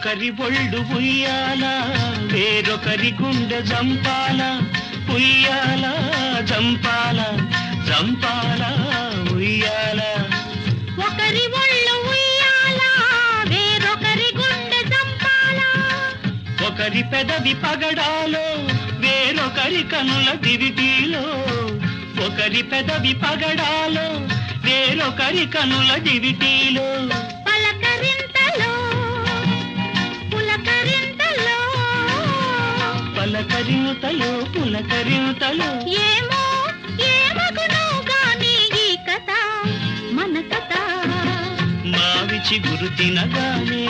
ఒకరి ఒళ్ళు ఉయ్యాల వేరొకరి గుండె జంపాల ఉయ్యాల జంపాల జంపాల ఉయ్యాల ఒకరి ఒళ్ళు ఉయ్యాల వేరొకరి గుండె జంపాల ఒకరి పెదవి పగడాలో వేరొకరి కనుల దివిటీలో ఒకరి పెదవి పగడాలో వేరొకరి కనుల దివిటీలో పలకరింతలో పులకరింతలో పలకరింతలో పులకరింతలో ఏమో ఏమగునో గాని ఈ కథ మన కథ మావిచి గురు తినగానే